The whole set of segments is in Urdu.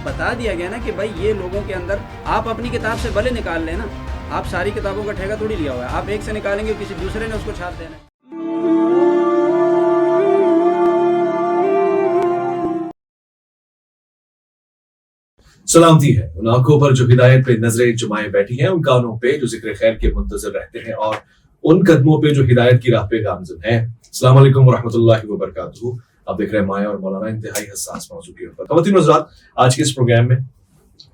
بتا دیا گیا نا کہ بھائی یہ لوگوں کے اندر، آپ اپنی کتاب سے بھلے نکال لیں نا، آپ ساری کتابوں کا ٹھیکہ تھوڑی لیا ہوا ہے، آپ ایک سے نکالیں گے کسی دوسرے نے اس کو چھاپ دینا ہے۔ سلامتی ہے ان آنکھوں پر جو ہدایت پہ نظریں جمائے بیٹھی ہیں، ان کانوں پہ جو ذکر خیر کے منتظر رہتے ہیں، اور ان قدموں پہ جو ہدایت کی راہ پہ گامزن ہیں۔ السلام علیکم ورحمۃ اللہ وبرکاتہ۔ آپ دیکھ رہے ہیں مایا اور مولانا انتہائی حساس موضوع کے اوپر۔ خواتین و حضرات، آج کے اس پروگرام میں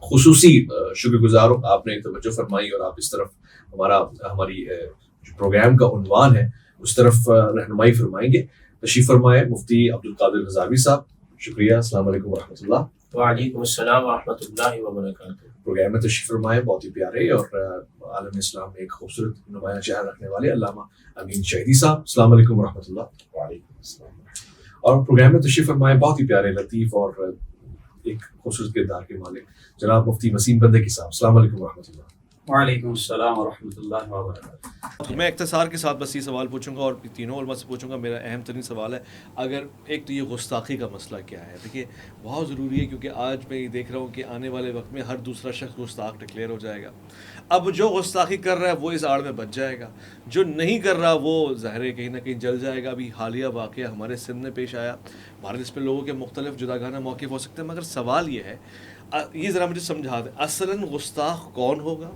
خصوصی شکر گزار ہوں، آپ نے توجہ فرمائی اور آپ اس طرف ہماری جو پروگرام کا عنوان ہے اس طرف رہنمائی فرمائیں گے۔ تشریف فرمائے مفتی عبدالقادر رضاوی صاحب، شکریہ، السلام علیکم ورحمۃ اللہ۔ وعلیکم السلام ورحمۃ اللہ وبرکاتہ۔ پروگرام میں تشریف فرمائے بہت ہی پیارے اور عالم اسلام میں ایک خوبصورت نمایاں چہرہ رکھنے والے علامہ امین شہیدی صاحب، السلام علیکم ورحمۃ اللہ۔ وعلیکم السلام۔ اور پروگرام میں تشریف فرمائے بہت ہی پیارے، لطیف اور ایک خوبصورت کردار کے مالک جناب مفتی وسیم بندگی صاحب، السلام علیکم ورحمۃ اللہ۔ وعلیکم السلام ورحمۃ اللہ وبرکاتہ۔ میں اختصار کے ساتھ بس یہ سوال پوچھوں گا اور تینوں علماء سے پوچھوں گا۔ میرا اہم ترین سوال ہے، اگر ایک تو یہ گستاخی کا مسئلہ کیا ہے؟ دیکھیے بہت ضروری ہے، کیونکہ آج میں یہ دیکھ رہا ہوں کہ آنے والے وقت میں ہر دوسرا شخص گستاخ ڈکلیئر ہو جائے گا۔ اب جو گستاخی کر رہا ہے وہ اس آڑ میں بچ جائے گا، جو نہیں کر رہا وہ ظاہر ہے کہیں نہ کہیں جل جائے گا۔ ابھی حالیہ واقعہ ہمارے سندھ میں پیش آیا، بھارت اس میں لوگوں کے مختلف جداگانہ موقف ہو سکتے ہیں، مگر سوال یہ ہے، یہ ذرا مجھے سمجھا دیں اصلاً گستاخ کون ہوگا،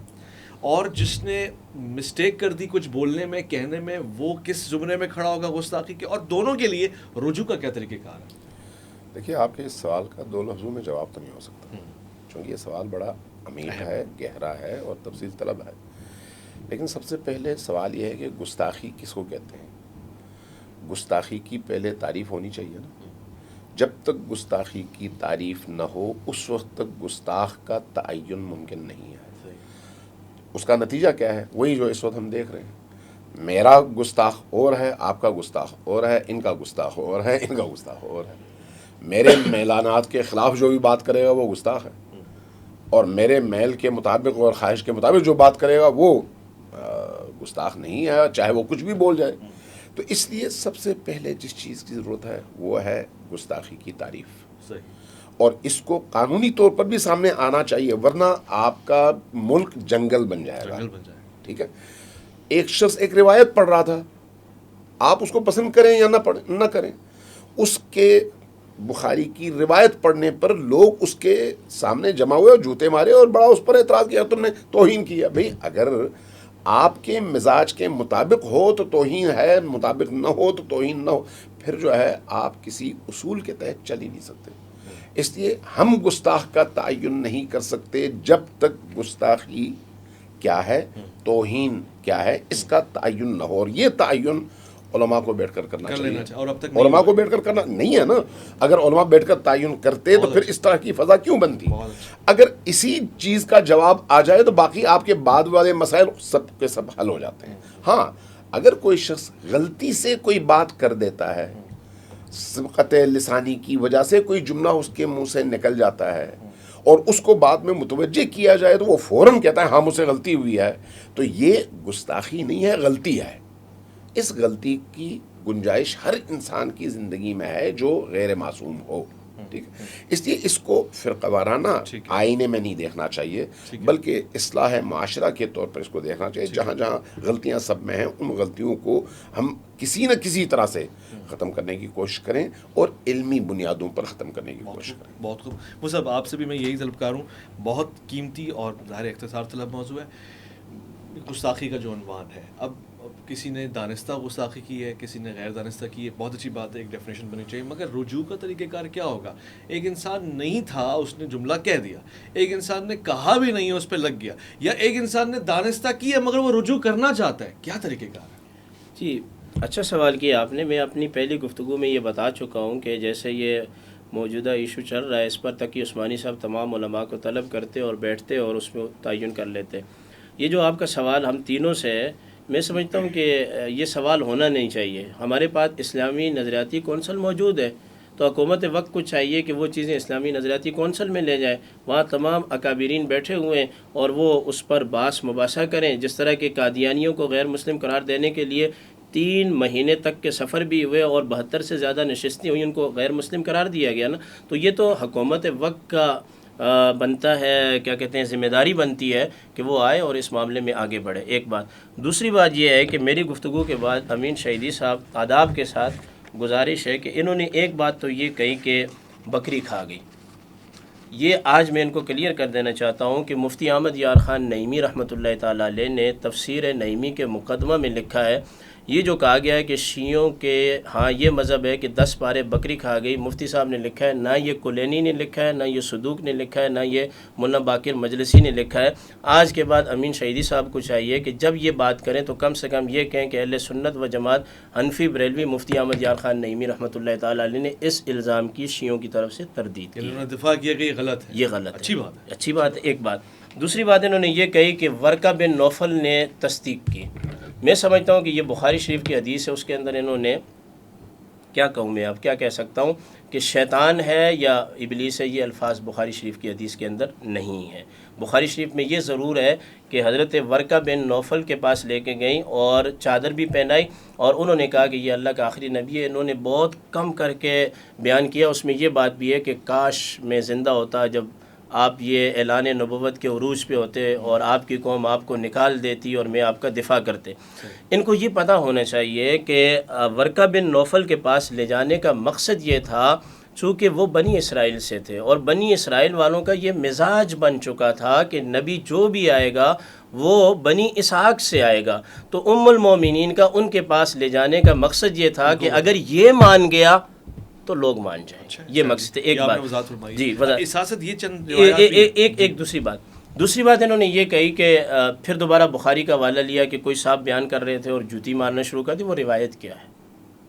اور جس نے مسٹیک کر دی کچھ بولنے میں کہنے میں، وہ کس زمرے میں کھڑا ہوگا گستاخی کے، اور دونوں کے لیے رجوع کا کیا طریقہ کار ہے؟ دیکھیے، آپ کے اس سوال کا دو لفظوں میں جواب تو نہیں ہو سکتا، چونکہ یہ سوال بڑا عمیق ہے، گہرا ہے اور تفصیل طلب ہے۔ لیکن سب سے پہلے سوال یہ ہے کہ گستاخی کس کو کہتے ہیں؟ گستاخی کی پہلے تعریف ہونی چاہیے نا۔ جب تک گستاخی کی تعریف نہ ہو اس وقت تک گستاخ کا تعین ممکن نہیں ہے۔ اس کا نتیجہ کیا ہے؟ وہی جو اس وقت ہم دیکھ رہے ہیں، میرا گستاخ اور ہے، آپ کا گستاخ اور ہے، ان کا گستاخ اور ہے، ان کا گستاخ اور ہے۔ میرے میلانات کے خلاف جو بھی بات کرے گا وہ گستاخ ہے، اور میرے میل کے مطابق اور خواہش کے مطابق جو بات کرے گا وہ گستاخ نہیں ہے، چاہے وہ کچھ بھی بول جائے۔ تو اس لیے سب سے پہلے جس چیز کی ضرورت ہے وہ ہے گستاخی کی تعریف، اور اس کو قانونی طور پر بھی سامنے آنا چاہیے، ورنہ آپ کا ملک جنگل بن جائے گا۔ ٹھیک ہے، ایک شخص ایک روایت پڑھ رہا تھا، آپ اس کو پسند کریں یا نہ کریں، اس کے بخاری کی روایت پڑھنے پر لوگ اس کے سامنے جمع ہوئے اور جوتے مارے اور بڑا اس پر اعتراض کیا، تم نے توہین کیا۔ بھئی اگر آپ کے مزاج کے مطابق ہو تو توہین ہے، مطابق نہ ہو تو توہین نہ ہو، پھر جو ہے آپ کسی اصول کے تحت چل ہی نہیں سکتے۔ اس لیے ہم گستاخ کا تعین نہیں کر سکتے جب تک گستاخی کیا ہے، توہین کیا ہے، اس کا تعین نہ ہو، اور یہ تعین علماء کو بیٹھ کر کرنا چاہیے۔ اور اب تک علماء کو بیٹھ کر کرنا نہیں ہے نا۔ اگر علماء بیٹھ کر تعین کرتے تو پھر اس طرح کی فضا کیوں بنتی؟ اگر اسی چیز کا جواب آ جائے تو باقی آپ کے بعد والے مسائل سب کے سب حل ہو جاتے ہیں۔ ہاں، اگر کوئی شخص غلطی سے کوئی بات کر دیتا ہے، سبقت لسانی کی وجہ سے کوئی جملہ اس کے منہ سے نکل جاتا ہے، اور اس کو بعد میں متوجہ کیا جائے تو وہ فوراً کہتا ہے ہاں مجھ سے غلطی ہوئی ہے، تو یہ گستاخی نہیں ہے، غلطی ہے۔ اس غلطی کی گنجائش ہر انسان کی زندگی میں ہے جو غیر معصوم ہو، ٹھیک ہے۔ اس لیے اس کو فرقہ وارانہ آئینے میں نہیں دیکھنا چاہیے، بلکہ اصلاح معاشرہ کے طور پر اس کو دیکھنا چاہیے۔ جہاں جہاں غلطیاں سب میں ہیں، ان غلطیوں کو ہم کسی نہ کسی طرح سے ختم کرنے کی کوشش کریں، اور علمی بنیادوں پر ختم کرنے کی کوشش کریں۔ بہت خوب۔ وہ صاحب آپ سے بھی میں یہی طلبکار ہوں، بہت قیمتی اور ظاہر اختصار طلب موضوع ہے گستاخی کا جو عنوان ہے۔ اب کسی نے دانستہ گستاخی کی ہے، کسی نے غیر دانستہ کی ہے، بہت اچھی بات ہے، ایک ڈیفینیشن بنی چاہیے، مگر رجوع کا طریقہ کار کیا ہوگا؟ ایک انسان نہیں تھا، اس نے جملہ کہہ دیا، ایک انسان نے کہا بھی نہیں ہے، اس پہ لگ گیا، یا ایک انسان نے دانستہ کی ہے مگر وہ رجوع کرنا چاہتا ہے، کیا طریقہ کار ہے؟ جی، اچھا سوال کیا آپ نے۔ میں اپنی پہلی گفتگو میں یہ بتا چکا ہوں کہ جیسے یہ موجودہ ایشو چل رہا ہے، اس پر تقی عثمانی صاحب تمام علماء کو طلب کرتے اور بیٹھتے اور اس میں تعین کر لیتے۔ یہ جو آپ کا سوال ہم تینوں سے ہے، میں سمجھتا ہوں کہ یہ سوال ہونا نہیں چاہیے۔ ہمارے پاس اسلامی نظریاتی کونسل موجود ہے، تو حکومت وقت کو چاہیے کہ وہ چیزیں اسلامی نظریاتی کونسل میں لے جائے، وہاں تمام اکابرین بیٹھے ہوئے ہیں اور وہ اس پر بحث مباحثہ کریں۔ جس طرح کے قادیانیوں کو غیر مسلم قرار دینے کے لیے 3 مہینے تک کے سفر بھی ہوئے اور 72 سے زیادہ نشستیں ہوئی، ان کو غیر مسلم قرار دیا گیا نا، تو یہ تو حکومت وقت کا بنتا ہے، کیا کہتے ہیں، ذمہ داری بنتی ہے کہ وہ آئے اور اس معاملے میں آگے بڑھے. ایک بات. دوسری بات یہ ہے کہ میری گفتگو کے بعد امین شہیدی صاحب آداب کے ساتھ گزارش ہے کہ انہوں نے ایک بات تو یہ کہی کہ بکری کھا گئی. یہ آج میں ان کو کلیئر کر دینا چاہتا ہوں کہ مفتی احمد یار خان نعیمی رحمۃ اللہ تعالیٰ علیہ نے تفسیر نعیمی کے مقدمہ میں لکھا ہے، یہ جو کہا گیا ہے کہ شیعوں کے ہاں یہ مذہب ہے کہ 10 پارے بکری کھا گئی، مفتی صاحب نے لکھا ہے، نہ یہ کلینی نے لکھا ہے، نہ یہ صدوق نے لکھا ہے، نہ یہ مولانا باقر مجلسی نے لکھا ہے. آج کے بعد امین شہیدی صاحب کو چاہیے کہ جب یہ بات کریں تو کم سے کم یہ کہیں کہ اہل سنت و جماعت حنفی بریلوی مفتی احمد یار خان نعیمی رحمۃ اللہ تعالیٰ علیہ نے اس الزام کی شیعوں کی طرف سے تردید کی. انہوں نے دفاع کیا کہ یہ غلط ہے. یہ غلط ہے. اچھی بات ہے. اچھی بات ہے. ایک بات. دوسری بات انہوں نے یہ کہی کہ ورقہ بن نوفل نے تصدیق کی. میں سمجھتا ہوں کہ یہ بخاری شریف کی حدیث ہے، اس کے اندر انہوں نے کیا کہوں، میں اب کیا کہہ سکتا ہوں کہ شیطان ہے یا ابلیس ہے، یہ الفاظ بخاری شریف کی حدیث کے اندر نہیں ہے. بخاری شریف میں یہ ضرور ہے کہ حضرت ورقہ بن نوفل کے پاس لے کے گئیں اور چادر بھی پہنائی اور انہوں نے کہا کہ یہ اللہ کا آخری نبی ہے. انہوں نے بہت کم کر کے بیان کیا. اس میں یہ بات بھی ہے کہ کاش میں زندہ ہوتا جب آپ یہ اعلان نبوت کے عروج پہ ہوتے اور آپ کی قوم آپ کو نکال دیتی اور میں آپ کا دفاع کرتے. ان کو یہ پتہ ہونا چاہیے کہ ورقہ بن نوفل کے پاس لے جانے کا مقصد یہ تھا چونکہ وہ بنی اسرائیل سے تھے اور بنی اسرائیل والوں کا یہ مزاج بن چکا تھا کہ نبی جو بھی آئے گا وہ بنی اسحاق سے آئے گا. تو ام المومنین کا ان کے پاس لے جانے کا مقصد یہ تھا کہ اگر یہ مان گیا تو لوگ مان جائیں. یہ مقصد. ایک بات جی اساست یہ چند ایک دوسری بات انہوں نے یہ کہی کہ پھر دوبارہ بخاری کا حوالہ لیا کہ کوئی صاحب بیان کر رہے تھے اور جوتی مارنا شروع کر دی. وہ روایت کیا ہے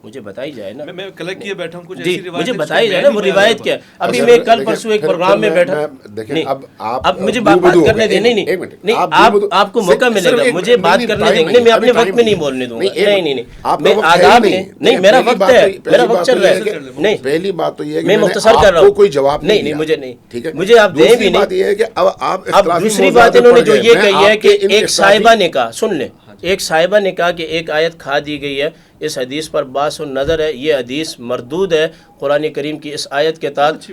مجھے بتائی جائے نا. میں کلیکٹ کیے بیٹھا ہوں کچھ جی ایسی روایت مجھے بتائی جائے نا وہ روایت کیا ہے. ابھی میں کل پرسوں ایک پروگرام میں بیٹھا. دیکھیں اب مجھے بات کرنے دیں. نہیں آپ کو موقع ملے گا مجھے بات کرنے دیں گے. میں اپنے وقت میں نہیں بولنے دوں گا. نہیں میں آداب نہیں میرا وقت ہے میرا وقت چل رہا ہے. نہیں پہلی بات تو یہ ہے میں مختصر کر رہا ہوں. کوئی جواب نہیں مجھے نہیں ٹھیک ہے مجھے آپ دیں بھی نہیں. اب دوسری بات انہوں نے جو یہ کہی ہے کہ ایک صاحبہ نے کہا سن لیں ایک صاحبہ نے کہا کہ ایک آیت کھا دی گئی ہے. اس حدیث پر باس و نظر ہے. یہ حدیث مردود ہے قرآن کریم کی اس آیت کے تحت.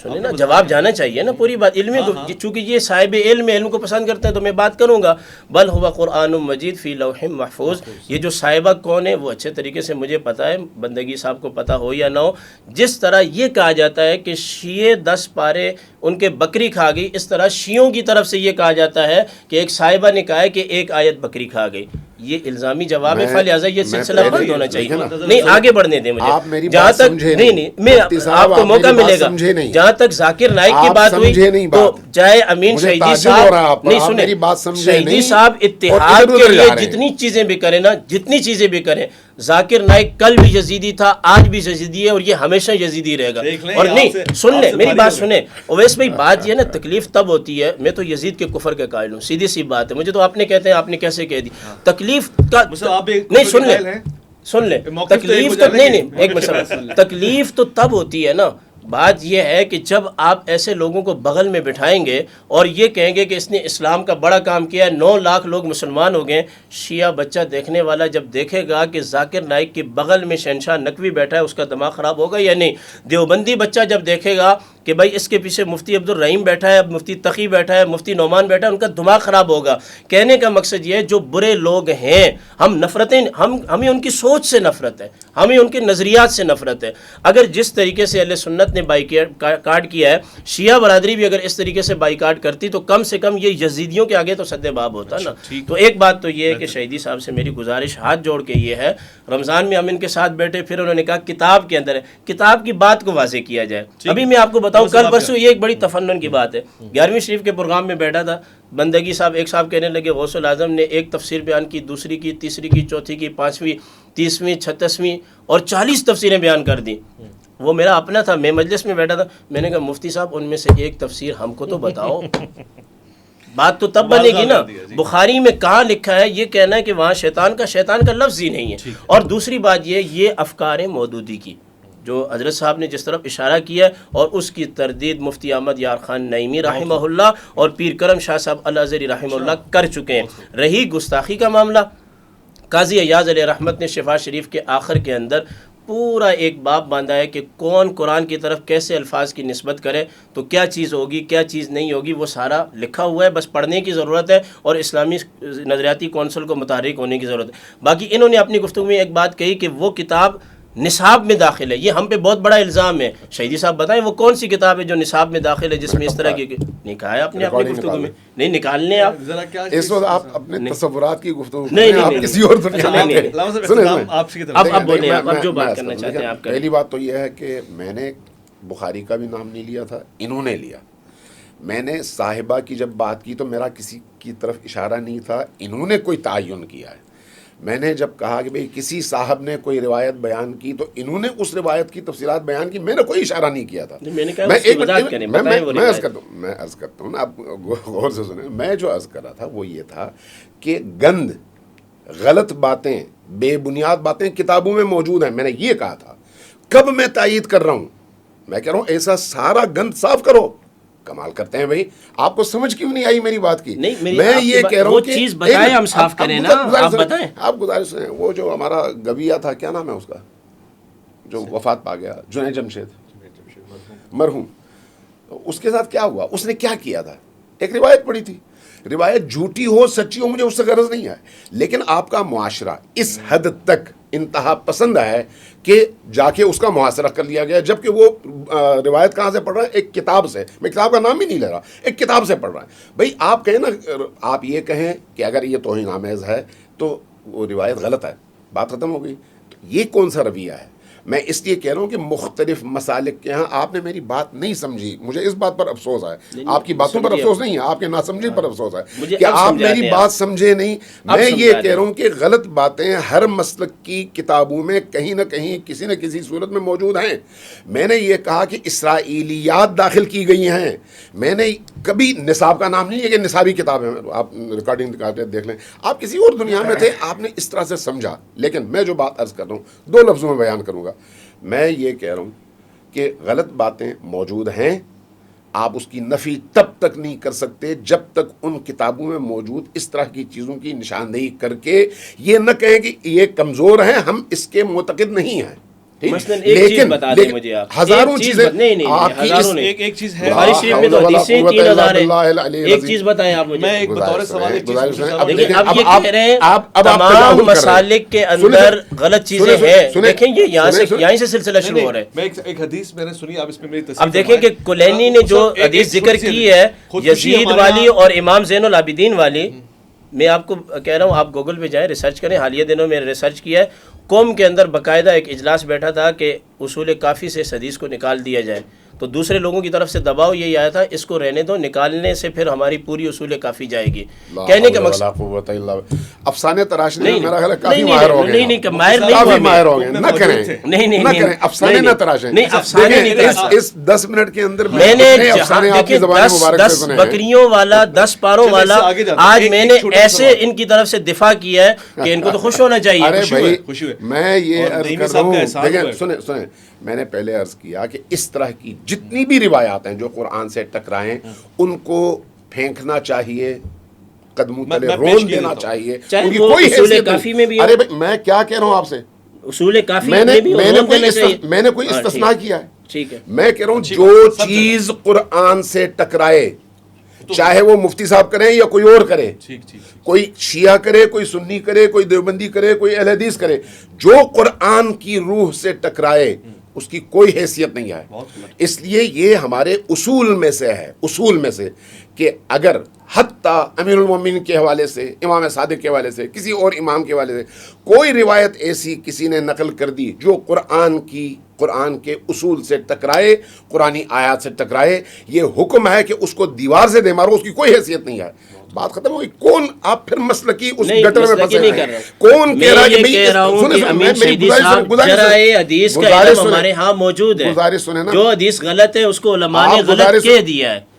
سنیں نا جواب جانا چاہیے نا پوری بات علمی. چونکہ یہ صاحب علم کو پسند کرتے ہیں تو میں بات کروں گا. بل ہوا قرآن مجید فی لوح محفوظ. یہ جو صاحبہ کون ہے وہ اچھے طریقے سے مجھے پتہ ہے، بندگی صاحب کو پتہ ہو یا نہ ہو. جس طرح یہ کہا جاتا ہے کہ شیعہ 10 پارے ان کے بکری کھا گئی، اس طرح شیعوں کی طرف سے یہ کہا جاتا ہے کہ ایک صاحبہ نے کہا ہے کہ ایک آیت بکری کھا گئی. یہ الزامی جواب ہے. فلہذا یہ سلسلہ بند ہونا چاہیے. نہیں آگے بڑھنے دیں مجھے. جہاں تک نہیں میں آپ کو موقع ملے گا. جہاں تک ذاکر نائک کی بات ہوئی تو چاہے امین شہیدی صاحب نہیں سنیں شہیدی صاحب اتحاد کے لیے جتنی چیزیں بھی کریں ذاکر نائک کل بھی یزیدی تھا، آج بھی یزیدی ہے اور یہ ہمیشہ یزیدی رہے گا. اور نہیں سن لیں میری بات سنیں. اویس بھائی بات یہ نا تکلیف تب ہوتی ہے. میں تو یزید کے کفر کا قائل ہوں، سیدھی سی بات ہے. مجھے تو آپ نے کہتے ہیں آپ نے کیسے کہہ دی. تکلیف کا نہیں سن لیں تکلیف تو نہیں ایک مسئلہ تکلیف تو تب ہوتی ہے نا. بات یہ ہے کہ جب آپ ایسے لوگوں کو بغل میں بٹھائیں گے اور یہ کہیں گے کہ اس نے اسلام کا بڑا کام کیا ہے، 9 لاکھ لوگ مسلمان ہو گئے. شیعہ بچہ دیکھنے والا جب دیکھے گا کہ ذاکر نائک کے بغل میں شہنشاہ نقوی بیٹھا ہے اس کا دماغ خراب ہوگا یا نہیں. دیوبندی بچہ جب دیکھے گا کہ بھائی اس کے پیچھے مفتی عبد الرحیم بیٹھا ہے، مفتی تقی بیٹھا ہے، مفتی نعمان بیٹھا ہے، ان کا دماغ خراب ہوگا. کہنے کا مقصد یہ ہے جو برے لوگ ہیں ہمیں ان کی سوچ سے نفرت ہے، ہمیں ان کے نظریات سے نفرت ہے. اگر جس طریقے سے اہل سنت نے بائیکاٹ کیا ہے، شیعہ برادری بھی اگر اس طریقے سے بائیکاٹ کرتی تو کم سے کم یہ یزیدیوں کے آگے تو سد باب ہوتا نا. تو ایک بات تو یہ ہے کہ شہیدی صاحب سے میری گزارش ہاتھ جوڑ کے یہ ہے، رمضان میں ہم ان کے ساتھ بیٹھے پھر انہوں نے کہا کتاب کے اندر ہے، کتاب کی بات کو واضح کیا جائے. ابھی میں آپ کو بتاؤں کل پرسوں یہ ایک بڑی تفنن کی بات ہے. 11ویں شریف کے پروگرام میں بیٹھا تھا، بندگی صاحب ایک صاحب کہنے لگے غوث الاعظم نے ایک تفسیر بیان کی، دوسری کی، تیسری کی، چوتھی کی، 5ویں، 30ویں، 36ویں اور 40 تفسیریں بیان کر دیں. وہ میرا اپنا تھا، میں مجلس میں بیٹھا تھا. میں نے کہا مفتی صاحب ان میں سے ایک تفسیر ہم کو تو بتاؤ. بات تو تب بنے گی نا. بخاری میں کہاں لکھا ہے یہ کہنا ہے کہ وہاں شیطان کا لفظ ہی نہیں ہے. اور دوسری بات یہ افکار مودودی کی جو حضرت صاحب نے جس طرف اشارہ کیا ہے اور اس کی تردید مفتی احمد یار خان نعیمی رحمہ اللہ اور پیر کرم شاہ صاحب الازہری رحمہ اللہ کر چکے ہیں. رہی گستاخی کا معاملہ، قاضی ایاز علیہ رحمت نے شفا شریف کے آخر کے اندر پورا ایک باب باندھا ہے کہ کون قرآن کی طرف کیسے الفاظ کی نسبت کرے تو کیا چیز ہوگی کیا چیز نہیں ہوگی، وہ سارا لکھا ہوا ہے، بس پڑھنے کی ضرورت ہے اور اسلامی نظریاتی کونسل کو متحرک ہونے کی ضرورت ہے۔ باقی انہوں نے اپنی گفتگو میں ایک بات کہی کہ وہ کتاب نصاب میں داخل ہے، یہ ہم پہ بہت بڑا الزام ہے۔ شہیدی صاحب بتائیں وہ کون سی کتاب ہے جو نصاب میں داخل ہے جس میں اس طرح کی نہیں کہا ہے آپ نے اپنی گفتگو میں؟ نہیں نکالنے آپ ذرا کیا اس وقت آپ اپنے تصورات کی گفتگو نہیں، آپ نہیں، کسی اور دنیا میں تھے۔ سنیں، آپ سے اب بولیں اب جو بات کرنا چاہتے ہیں آپ کریں۔ پہلی بات تو یہ ہے کہ میں نے بخاری کا بھی نام نہیں لیا تھا، انہوں نے لیا۔ میں نے صاحبہ کی جب بات کی تو میرا کسی کی طرف اشارہ نہیں تھا، انہوں نے کوئی تعین کیا ہے۔ میں نے جب کہا کہ بھئی کسی صاحب نے کوئی روایت بیان کی تو انہوں نے اس روایت کی تفصیلات بیان کی، میں نے کوئی اشارہ نہیں کیا تھا۔ میں نے کہا اس کی وضاحت کریں، بتائیں وہ میں روایت۔ عرض کرتا ہوں نا، آپ غور سے سنیں۔ میں جو عرض کر رہا تھا وہ یہ تھا کہ گند، غلط باتیں، بے بنیاد باتیں کتابوں میں موجود ہیں، میں نے یہ کہا تھا۔ کب میں تائید کر رہا ہوں؟ میں کہہ رہا ہوں ایسا سارا گند صاف کرو۔ کمال کرتے ہیں بھائی، آپ کو سمجھ کیوں نہیں آئی میری بات کی؟ میں یہ کہہ رہا ہوں وہ چیز بتائیں، ہم صاف کریں نا، آپ بتائیں۔ آپ گزارش ہیں، وہ جو ہمارا گویا تھا، کیا نام ہے اس کا جو وفات پا گیا، جنید جمشید مرحوم، اس کے ساتھ کیا ہوا؟ اس نے کیا کیا تھا؟ ایک روایت پڑھی تھی، روایت جھوٹی ہو سچی ہو مجھے اس سے غرض نہیں ہے، لیکن آپ کا معاشرہ اس حد تک انتہا پسند ہے کہ جا کے اس کا محاصرہ کر لیا گیا، جبکہ وہ روایت کہاں سے پڑھ رہا ہے؟ ایک کتاب سے، میں کتاب کا نام ہی نہیں لے رہا، ایک کتاب سے پڑھ رہا ہے۔ بھئی آپ کہیں نا، آپ یہ کہیں کہ اگر یہ توہین آمیز ہے تو وہ روایت غلط ہے، بات ختم ہو گئی۔ یہ کون سا رویہ ہے؟ میں اس لیے کہہ رہا ہوں کہ مختلف مسالک کے ہاں آپ نے میری بات نہیں سمجھی، مجھے اس بات پر افسوس ہے، آپ کی باتوں پر افسوس نہیں ہے، آپ کے نہ سمجھی پر افسوس ہے کہ آپ میری بات سمجھے نہیں۔ میں یہ کہہ رہا ہوں کہ غلط باتیں ہر مسلک کی کتابوں میں کہیں نہ کہیں کسی نہ کسی صورت میں موجود ہیں۔ میں نے یہ کہا کہ اسرائیلیات داخل کی گئی ہیں، میں نے کبھی نصاب کا نام نہیں ہے کہ نصابی کتاب ہے، آپ ریکارڈنگ دیکھ لیں، آپ کسی اور دنیا میں تھے، آپ نے اس طرح سے سمجھا۔ لیکن میں جو بات عرض کر رہا ہوں 2 لفظوں میں بیان کروں گا۔ میں یہ کہہ رہا ہوں کہ غلط باتیں موجود ہیں، آپ اس کی نفی تب تک نہیں کر سکتے جب تک ان کتابوں میں موجود اس طرح کی چیزوں کی نشاندہی کر کے یہ نہ کہیں کہ یہ کمزور ہیں، ہم اس کے معتقد نہیں ہیں۔ مثلاً ایک چیز بتا دیں مجھے آپ، ہزاروں چیزیں، ہزاروں نہیں، ایک چیز ہے بخاری شریف میں تو حدیثیں 3000 ہیں، ایک چیز بتائیں آپ مجھے۔ میں ایک بطور سوال ایک چیز دیکھیں اب یہ کہہ رہے ہیں تمام مسالک کے اندر غلط چیزیں ہیں، دیکھیں یہ یہیں سے سلسلہ شروع ہو رہا ہے۔ میں ایک حدیث میں نے سنی، آپ اس میں میری تصحیح اب دیکھیں کہ کلینی نے جو حدیث ذکر کی ہے یزید والی اور امام زین العابدین والی، میں آپ کو کہہ رہا ہوں آپ گوگل پہ جائیں، ریسرچ کریں۔ حالیہ دنوں میں ریسرچ کیا ہے، قوم کے اندر باقاعدہ ایک اجلاس بیٹھا تھا کہ اصول کافی سے اس حدیث کو نکال دیا جائے، تو دوسرے لوگوں کی طرف سے دباؤ یہی آیا تھا اس کو رہنے دو، نکالنے سے پھر ہماری پوری اصول کافی جائے گی۔ کہنے کا مقصد افسانے تراشنے میں میرا خیال ہے کافی ماہر ہو گئے، نہیں ماہر نہیں کافی ماہر ہو گئے، نہ کریں، نہیں نہ کریں افسانے نہ تراشیں۔ نہیں افسانے نہیں تراشیں۔ اس 10 منٹ کے اندر میں نے افسانے آپ کی زبان مبارک سے 10 سنے ہیں۔ بکریوں والا 10 پاروں والا، آج میں نے ایسے ان کی طرف سے دفاع کیا ہے کہ ان کو تو خوش ہونا چاہیے۔ ارے بھائی میں یہ عرض کر رہا ہوں، دیکھیں سنیں، میں نے پہلے عرض کیا کہ اس طرح کی جتنی بھی روایات ہیں جو قرآن سے ٹکرائیں ان کو پھینکنا چاہیے، قدموں تلے رون دینا چاہیے، ان کی کوئی حیثیت نہیں۔ ارے بھائی میں کیا کہہ رہا ہوں آپ سے، اصول کافی میں نے کوئی استثناء کیا ہے؟ ٹھیک ہے، میں کہہ رہا ہوں جو چیز قرآن سے ٹکرائے، چاہے وہ مفتی صاحب کریں یا کوئی اور کرے، کوئی شیعہ کرے، کوئی سنی کرے، کوئی دیوبندی کرے، کوئی اہل حدیث کرے، جو قرآن کی روح سے ٹکرائے اس کی کوئی حیثیت نہیں ہے۔ اس لیے یہ ہمارے اصول میں سے ہے، اصول میں سے کہ اگر حتیٰ امیر المومنین کے حوالے سے، امام صادق کے حوالے سے، کسی اور امام کے حوالے سے کوئی روایت ایسی کسی نے نقل کر دی جو قرآن کے اصول سے ٹکرائے، قرآنی آیات سے ٹکرائے، یہ حکم ہے کہ اس کو دیوار سے دے مارو، اس کی کوئی حیثیت نہیں ہے۔ بات ختم ہوئی۔ کون آپ پھر مسلکی اس گٹر میں پھنسے ہیں؟ کون کہہ رہا ہے کہ کہہ رہا ہوں کہ امین شہیدی صاحب جرائے حدیث کا علم ہمارے ہاں موجود ہے، جو حدیث غلط ہے اس کو علماء نے غلط کہہ دیا ہے،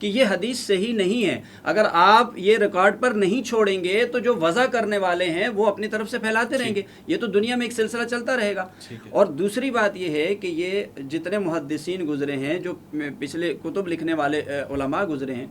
کہ یہ حدیث صحیح نہیں ہے. اگر آپ یہ ریکارڈ پر نہیں چھوڑیں گے تو جو وضع کرنے والے ہیں وہ اپنی طرف سے پھیلاتے رہیں گے. یہ تو دنیا میں ایک سلسلہ چلتا رہے گا. اور دوسری بات یہ ہے کہ یہ جتنے محدثین گزرے ہیں, جو پچھلے کتب لکھنے والے علماء گزرے ہیں,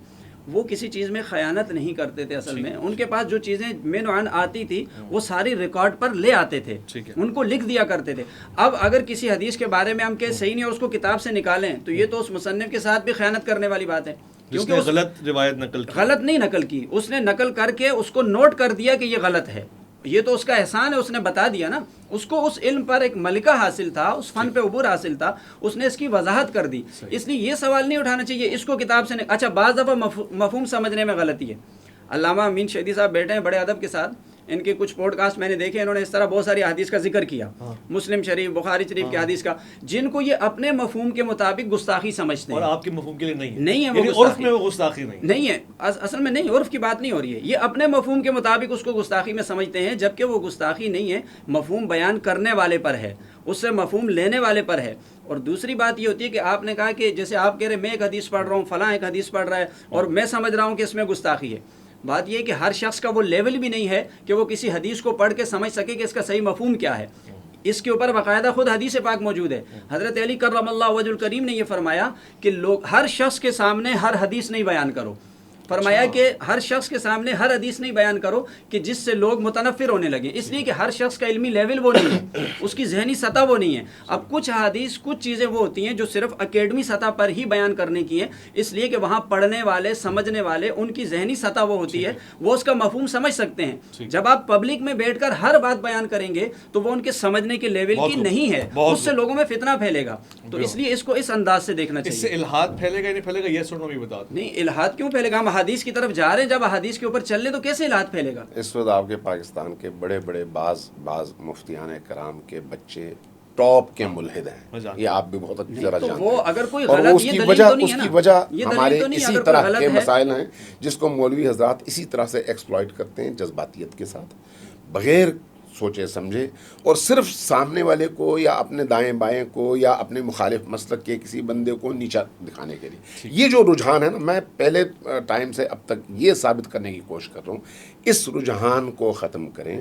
وہ کسی چیز میں خیانت نہیں کرتے تھے. اصل میں ان کے پاس جو چیزیں من عن آتی تھی وہ ساری ریکارڈ پر لے آتے تھے, ان کو لکھ دیا کرتے تھے. اب اگر کسی حدیث کے بارے میں ہم کہ صحیح نہیں اور اس کو کتاب سے نکالیں تو یہ تو اس مصنف کے ساتھ بھی خیانت کرنے والی بات ہے, کیونکہ غلط روایت نقل کی, غلط نہیں نقل کی, اس نے نقل کر کے اس کو نوٹ کر دیا کہ یہ غلط ہے. یہ تو اس کا احسان ہے, اس نے بتا دیا نا. اس کو اس علم پر ایک ملکہ حاصل تھا, اس فن پہ عبور حاصل تھا, اس نے اس کی وضاحت کر دی. اس لیے یہ سوال نہیں اٹھانا چاہیے اس کو کتاب سے اچھا بعض دفعہ مفہوم سمجھنے میں غلطی ہے. علامہ امین شہیدی صاحب بیٹھے ہیں بڑے ادب کے ساتھ, ان کے کچھ پوڈ کاسٹ میں نے دیکھے, انہوں نے اس طرح بہت ساری حدیث کا ذکر کیا, مسلم شریف, بخاری شریف کی حدیث کا, جن کو یہ اپنے مفہوم کے مطابق گستاخی سمجھتے ہیں. اور آپ کے مفہوم کے لیے نہیں ہے, نہیں ہے, یعنی وہ عرف میں وہ گستاخی نہیں ہے. اصل میں نہیں, عرف کی بات نہیں ہو رہی ہے, یہ اپنے مفہوم کے مطابق اس کو گستاخی میں سمجھتے ہیں, جبکہ وہ گستاخی نہیں ہے, مفہوم بیان کرنے والے پر ہے, اس سے مفہوم لینے والے پر ہے. اور دوسری بات یہ ہوتی ہے کہ آپ نے کہا کہ جیسے آپ کہہ رہے میں ایک حدیث پڑھ رہا ہوں, فلاں ایک حدیث پڑھ رہا ہے اور میں سمجھ رہا ہوں کہ اس میں گستاخی ہے. بات یہ ہے کہ ہر شخص کا وہ لیول بھی نہیں ہے کہ وہ کسی حدیث کو پڑھ کے سمجھ سکے کہ اس کا صحیح مفہوم کیا ہے. اس کے اوپر باقاعدہ خود حدیث پاک موجود ہے. حضرت علی کرم اللہ وجہ الکریم نے یہ فرمایا کہ لوگ ہر شخص کے سامنے ہر حدیث نہیں بیان کرو. فرمایا کہ ہر شخص کے سامنے ہر حدیث نہیں بیان کرو کہ جس سے لوگ متنفر ہونے لگے, اس لیے کہ ہر شخص کا علمی لیول وہ نہیں ہے, اس کی ذہنی سطح وہ نہیں ہے. اب کچھ حدیث کچھ چیزیں وہ ہوتی ہیں جو صرف اکیڈمی سطح پر ہی بیان کرنے کی ہیں, اس لیے کہ وہاں پڑھنے والے سمجھنے والے ان کی ذہنی سطح وہ ہوتی ہے, وہ اس کا مفہوم سمجھ سکتے ہیں. جب آپ پبلک میں بیٹھ کر ہر بات بیان کریں گے تو وہ ان کے سمجھنے کے لیول کی نہیں ہے, اس سے لوگوں میں فتنہ پھیلے گا. تو اس لیے اس کو اس انداز سے دیکھنا چاہیے. اس سے الحاد پھیلے گا نہیں پھیلے گا, یہ سنو بھی بتا دیں. نہیں, الحاد کیوں پھیلے گا؟ ہم حدیث کی طرف جا رہے ہیں, جب حدیث کے اوپر چل رہے تو کیسے الحاد پھیلے گا؟ اس وقت آپ کے پاکستان کے بڑے بڑے بعض مفتیان کرام کے بچے ٹاپ کے ملحد ہیں, یہ آپ بھی بہت اچھی طرح جانتے ہیں. اگر کوئی اور غلط, اس کی وجہ ہمارے اسی طرح کے مسائل ہیں جس کو مولوی حضرات اسی طرح سے ایکسپلائٹ کرتے ہیں, جذباتیت کے ساتھ, بغیر سوچے سمجھے, اور صرف سامنے والے کو یا اپنے دائیں بائیں کو یا اپنے مخالف مسلک کے کسی بندے کو نیچا دکھانے کے لیے. یہ جو رجحان ہے نا, میں پہلے ٹائم سے اب تک یہ ثابت کرنے کی کوشش کر رہا ہوں, اس رجحان کو ختم کریں,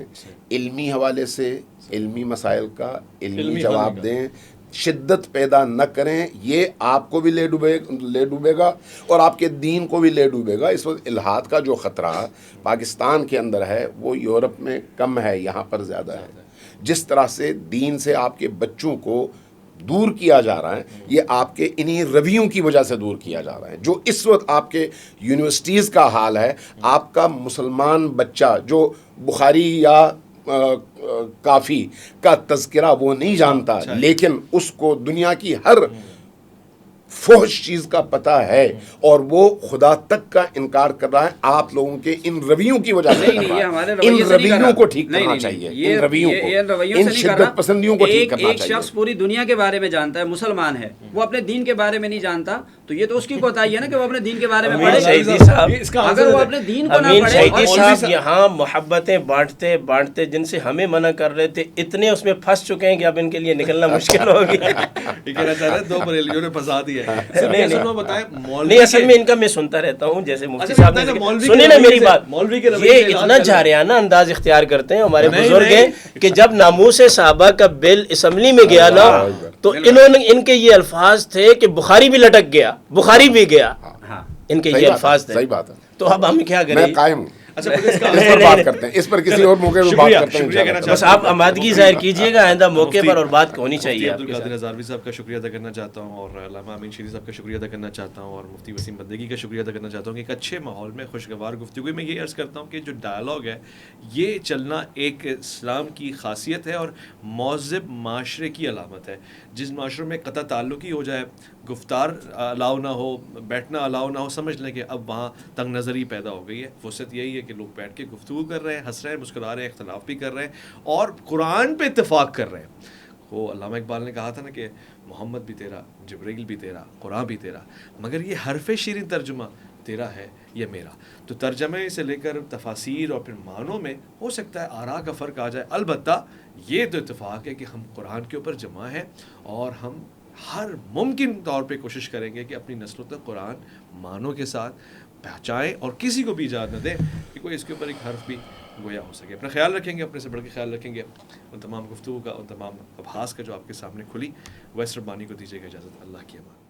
علمی حوالے سے علمی مسائل کا علمی جواب دیں, شدت پیدا نہ کریں. یہ آپ کو بھی لے ڈوبے گا اور آپ کے دین کو بھی لے ڈوبے گا. اس وقت الحاد کا جو خطرہ پاکستان کے اندر ہے وہ یورپ میں کم ہے, یہاں پر زیادہ ہے. جس طرح سے دین سے آپ کے بچوں کو دور کیا جا رہا ہے, یہ آپ کے انہی رویوں کی وجہ سے دور کیا جا رہا ہے. جو اس وقت آپ کے یونیورسٹیز کا حال ہے, آپ کا مسلمان بچہ جو بخاری یا کافی کا تذکرہ وہ نہیں جانتا, لیکن اس کو دنیا کی ہر فحش چیز کا پتہ ہے اور وہ خدا تک کا انکار کر رہا ہے. آپ لوگوں کے ان رویوں کی وجہ سے ان رویوں کو ٹھیک کرنا چاہیے, ان رویوں کو, ان شدت پسندیوں کو ٹھیک کرنا چاہیے. ایک شخص پوری دنیا کے بارے میں جانتا ہے, مسلمان ہے, وہ اپنے دین کے بارے میں نہیں جانتا, تو یہ تو اس کی کوتاہی ہے نا کہ وہ اپنے دین کے بارے میں پڑھے. اگر وہ اپنے دین کو نہ پڑھے. شہیدی صاحب یہاں محبتیں بانٹتے جن سے ہمیں منع کر رہے تھے, اتنے اس میں پھنس چکے ہیں کہ اب ان کے لیے نکلنا مشکل ہو گیا. یہ کہنا چاہ رہے ہیں دو بریلویوں نے پھنسا دیا ہے. نہیں, اصل میں ان کا میں سنتا رہتا ہوں, جیسے مفتی صاحب نے سنی نا میری بات, یہ اتنا جارحانہ انداز اختیار کرتے ہیں ہمارے بزرگ ہیں کہ جب ناموس صحابہ کا بل اسمبلی میں گیا نا تو انہوں نے, ان کے یہ الفاظ تھے کہ بخاری بھی لٹک گیا, بخاری بھی گیا, ان کے یہ الفاظ تھے. صحیح بات ہے. تو اب ہم کیا کریں؟ میں قائم ہوں. اچھا, اس پر بات کرتے ہیں, اس پر کسی اور موقع پر بات کرتے ہیں. بس آپ آمادگی ظاہر کیجئے گا آئندہ موقع پر, اور بات ہونی چاہیے. عبد القادر ہزاروی صاحب کا شکریہ ادا کرنا چاہتا ہوں, اور علامہ امین شہیدی صاحب کا شکریہ ادا کرنا چاہتا ہوں, اور مفتی وسیم بندگی کا شکریہ ادا کرنا چاہتا ہوں کہ ایک اچھے ماحول میں خوشگوار گفتگو میں یہ عرض کرتا ہوں کہ جو ڈائلاگ ہے یہ چلنا ایک اسلام کی خاصیت ہے اور مہذب معاشرے کی علامت ہے. جس معاشرے میں قطع تعلق ہی ہو جائے, گفتار الاؤ نہ ہو, بیٹھنا الاؤ نہ ہو, سمجھ لیں کہ اب وہاں تنگ نظری پیدا ہو گئی ہے. فرصت یہی ہے کہ لوگ بیٹھ کے گفتگو کر رہے ہیں, ہنس رہے ہیں, مسکرا رہے ہیں, اختلاف بھی کر رہے ہیں اور قرآن پہ اتفاق کر رہے ہیں. وہ علامہ اقبال نے کہا تھا نا کہ محمد بھی تیرا, جبرائیل بھی تیرا, قرآن بھی تیرا, مگر یہ حرف شیرین ترجمہ تیرا ہے یا میرا. تو ترجمے سے لے کر تفاسیر اور پھر معنوں میں ہو سکتا ہے آراء کا فرق آ جائے, البتہ یہ تو اتفاق ہے کہ ہم قرآن کے اوپر جمع ہیں اور ہم ہر ممکن طور پہ کوشش کریں گے کہ اپنی نسلوں تک قرآن معنوں کے ساتھ پہنچائیں اور کسی کو بھی اجازت نہ دیں کہ کوئی اس کے اوپر ایک حرف بھی گویا ہو سکے. اپنا خیال رکھیں گے, اپنے سے بڑھ کے خیال رکھیں گے. ان تمام گفتگو کا, ان تمام ابحاث کا جو آپ کے سامنے کھلی, ویس ربانی کو دیجیے گا اجازت. اللہ کی امان.